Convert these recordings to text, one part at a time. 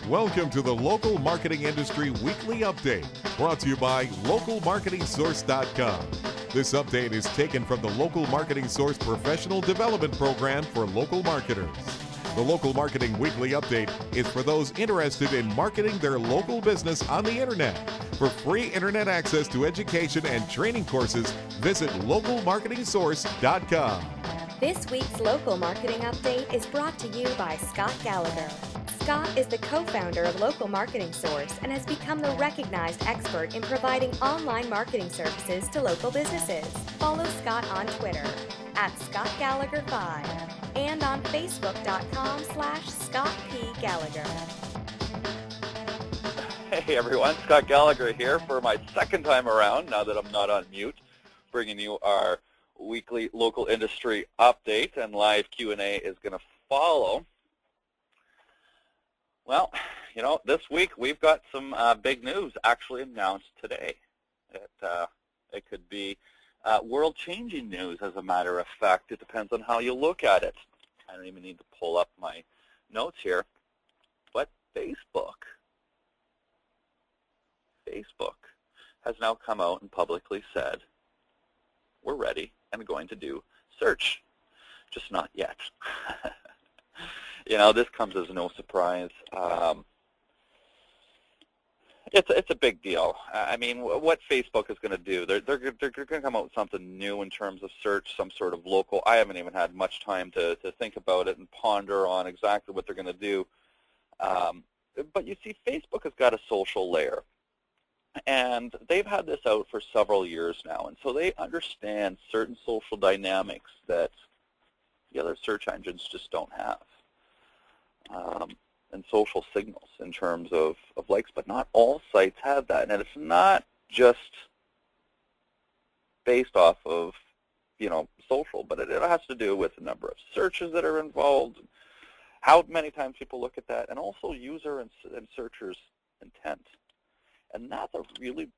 Welcome to the Local Marketing Industry Weekly Update, brought to you by LocalMarketingSource.com. This update is taken from the Local Marketing Source Professional Development Program for local marketers. The Local Marketing Weekly Update is for those interested in marketing their local business on the Internet. For free Internet access to education and training courses, visit LocalMarketingSource.com. This week's Local Marketing Update is brought to you by Scott Gallagher. Scott is the co-founder of Local Marketing Source and has become the recognized expert in providing online marketing services to local businesses. Follow Scott on Twitter @ScottGallagher5 and on Facebook.com/ScottPGallagher. Hey everyone, Scott Gallagher here for my second time around, now that I'm not on mute, bringing you our weekly local industry update, and live Q&A is going to follow. Well, you know, this week we've got some big news actually announced today. It could be world-changing news, as a matter of fact. It depends on how you look at it. I don't even need to pull up my notes here. But Facebook has now come out and publicly said, we're ready and going to do search, just not yet. You know, this comes as no surprise. It's a big deal. I mean, what Facebook is going to do, they're going to come out with something new in terms of search, some sort of local. I haven't even had much time to think about it and ponder on exactly what they're going to do. But you see, Facebook has got a social layer. And they've had this out for several years now, and so they understand certain social dynamics that the other search engines just don't have, and social signals in terms of likes, but not all sites have that. And it's not just based off of, you know, social, but it has to do with the number of searches that are involved, how many times people look at that, and also user and searchers' intent. And that's a really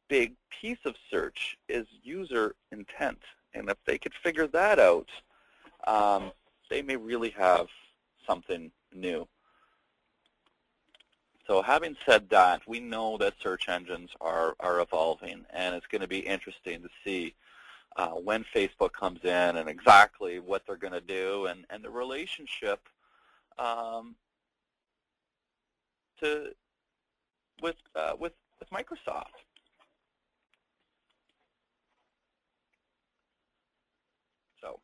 big piece of search, is user intent. And if they could figure that out, they may really have something new. So having said that, we know that search engines are evolving, and it's going to be interesting to see when Facebook comes in and exactly what they're going to do, and the relationship with Microsoft. So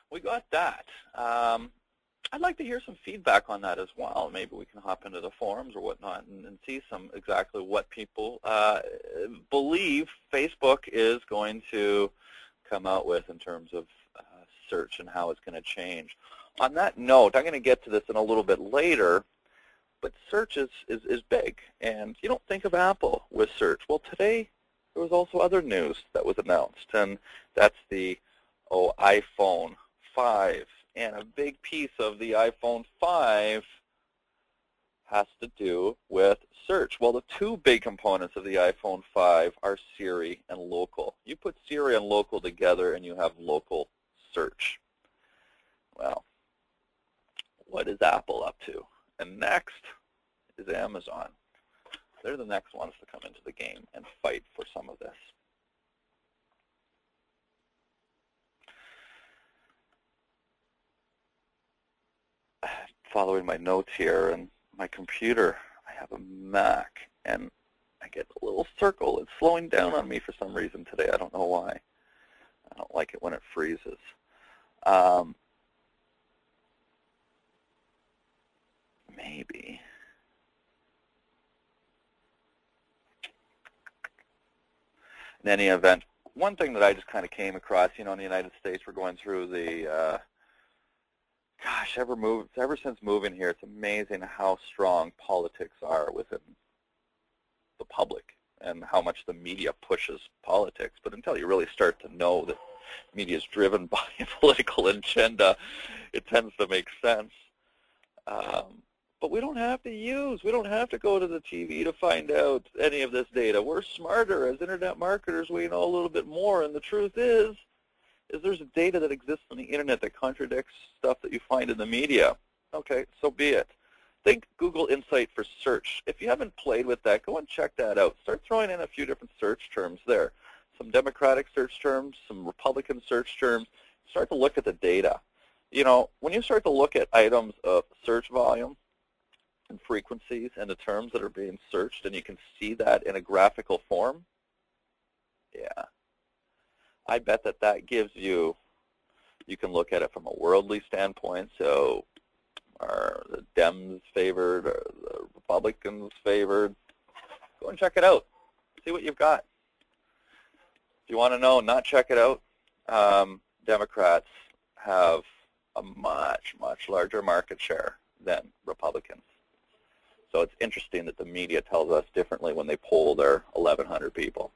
we got that. I'd like to hear some feedback on that as well. Maybe we can hop into the forums or whatnot and see some exactly what people believe Facebook is going to come out with in terms of search and how it's going to change. On that note, I'm going to get to this in a little bit later. But search is big, and you don't think of Apple with search. Well, today there was also other news that was announced, and that's the iPhone 5. And a big piece of the iPhone 5 has to do with search. Well, the two big components of the iPhone 5 are Siri and local. You put Siri and local together, and you have local search. Well, what is Apple up to? And next is Amazon. They're the next ones to come into the game and fight for some of this. Following my notes here, and my computer, I have a Mac, and I get a little circle. It's slowing down on me for some reason today. I don't know why. I don't like it when it freezes. Maybe. In any event, one thing that I just kind of came across, you know, in the United States, we're going through the, ever since moving here, it's amazing how strong politics are within the public and how much the media pushes politics. But until you really start to know that media is driven by a political agenda, it tends to make sense. But we don't have to go to the TV to find out any of this data. We're smarter as Internet marketers. We know a little bit more, and the truth is there's data that exists on the Internet that contradicts stuff that you find in the media. Okay, so be it. Think Google Insight for search. If you haven't played with that, go and check that out. Start throwing in a few different search terms there. Some Democratic search terms, some Republican search terms. Start to look at the data. You know, when you start to look at items of search volume and frequencies and the terms that are being searched, and you can see that in a graphical form, yeah, I bet that that gives you, you can look at it from a worldly standpoint. So are the Dems favored? Are the Republicans favored? Go and check it out. See what you've got. If you want to know, not check it out, Democrats have a much, much larger market share than Republicans. So it's interesting that the media tells us differently when they poll their 1,100 people.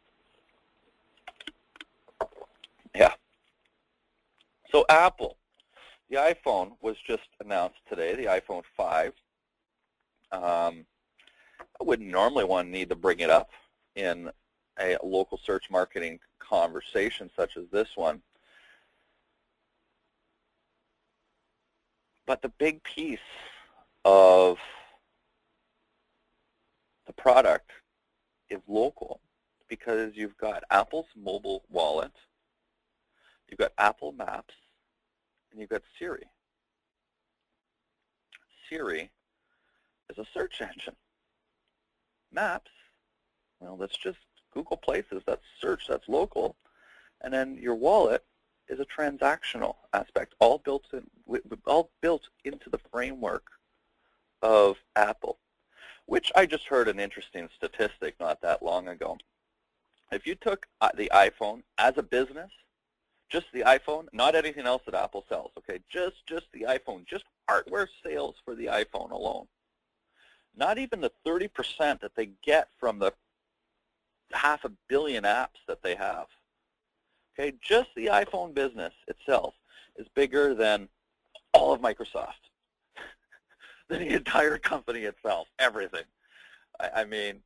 Yeah. So Apple, the iPhone was just announced today, the iPhone 5. I wouldn't normally need to bring it up in a local search marketing conversation such as this one. But the big piece of the product is local, because you've got Apple's mobile wallet, you've got Apple Maps, and you've got Siri. Siri is a search engine. Maps, well, that's just Google Places, that's search, that's local. And then your wallet is a transactional aspect, all built into the framework of Apple, which I just heard an interesting statistic not that long ago. If you took the iPhone as a business, just the iPhone, not anything else that Apple sells, okay, just the iPhone, just hardware sales for the iPhone alone, not even the 30% that they get from the 500 million apps that they have. Okay, just the iPhone business itself is bigger than all of Microsoft, than the entire company itself, everything. I mean,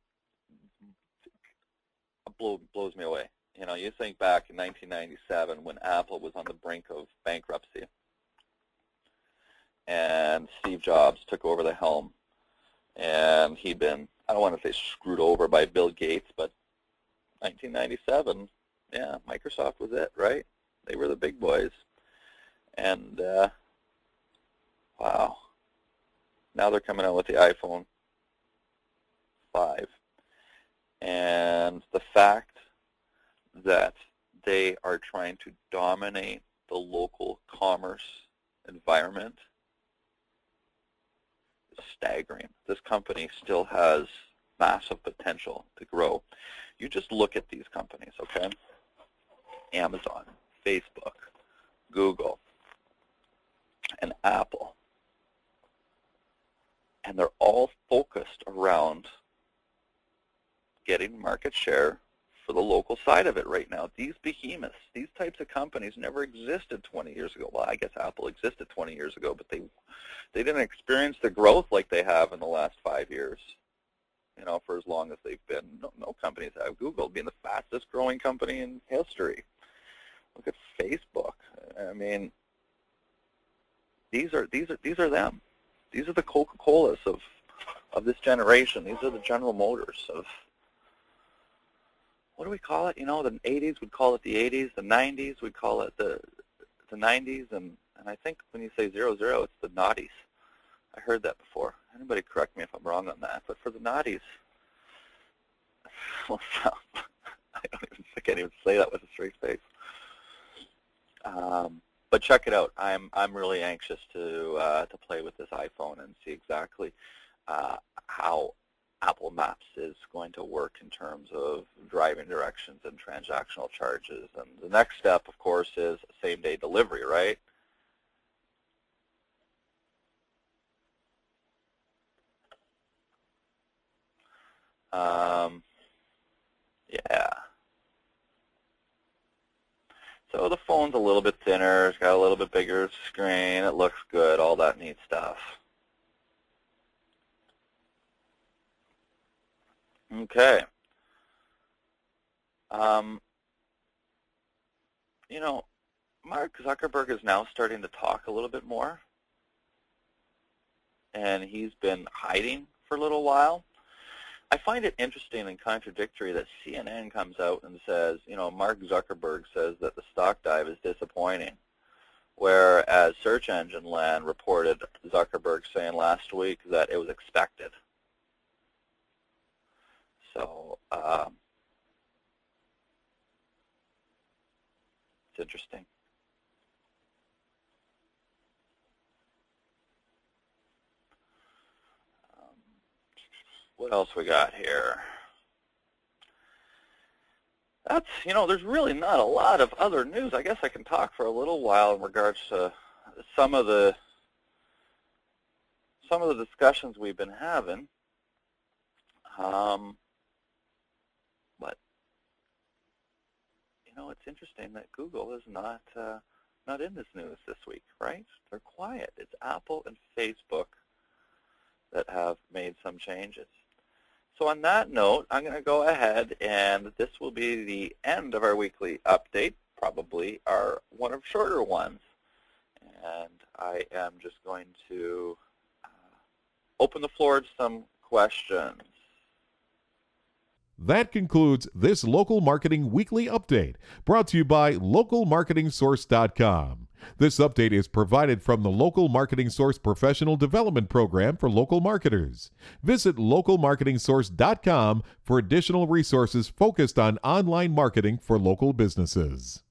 it blows me away. You know, you think back in 1997 when Apple was on the brink of bankruptcy and Steve Jobs took over the helm, and he'd been, I don't want to say screwed over by Bill Gates, but 1997, yeah, Microsoft was it, right? They were the big boys. And, wow, now they're coming out with the iPhone 5. And the fact that they are trying to dominate the local commerce environment is staggering. This company still has massive potential to grow. You just look at these companies, okay? Amazon, Facebook, Google, and Apple. And they're all focused around getting market share for the local side of it right now. These behemoths, these types of companies never existed 20 years ago. Well, I guess Apple existed 20 years ago, but they didn't experience the growth like they have in the last 5 years. You know, for as long as they've been. No companies have. Google being the fastest growing company in history. Look at Facebook. I mean, these are them. These are the Coca-Colas of this generation. These are the General Motors of, what do we call it? You know, the 80s, we'd call it the 80s. The 90s, we'd call it the 90s. And I think when you say 00, it's the noughties. I heard that before. Anybody correct me if I'm wrong on that. But for the noughties, well, I can't even say that with a straight face. But check it out. I'm really anxious to play with this iPhone and see exactly how Apple Maps is going to work in terms of driving directions and transactional charges. And the next step, of course, is same-day delivery, right? Yeah. So the phone's a little bit thinner, it's got a little bit bigger screen, it looks good, all that neat stuff. Okay. You know, Mark Zuckerberg is now starting to talk a little bit more. and he's been hiding for a little while. I find it interesting and contradictory that CNN comes out and says, Mark Zuckerberg says that the stock dive is disappointing, whereas Search Engine Land reported Zuckerberg saying last week that it was expected. So it's interesting. What else we got here? That's, there's really not a lot of other news. I guess I can talk for a little while in regards to some of the discussions we've been having. But it's interesting that Google is not in this news this week, right? They're quiet. It's Apple and Facebook that have made some changes. So on that note, I'm going to go ahead, and this will be the end of our weekly update, probably one of shorter ones. And I am just going to open the floor to some questions. That concludes this Local Marketing Weekly Update, brought to you by LocalMarketingSource.com. This update is provided from the Local Marketing Source Professional Development Program for local marketers. Visit LocalMarketingSource.com for additional resources focused on online marketing for local businesses.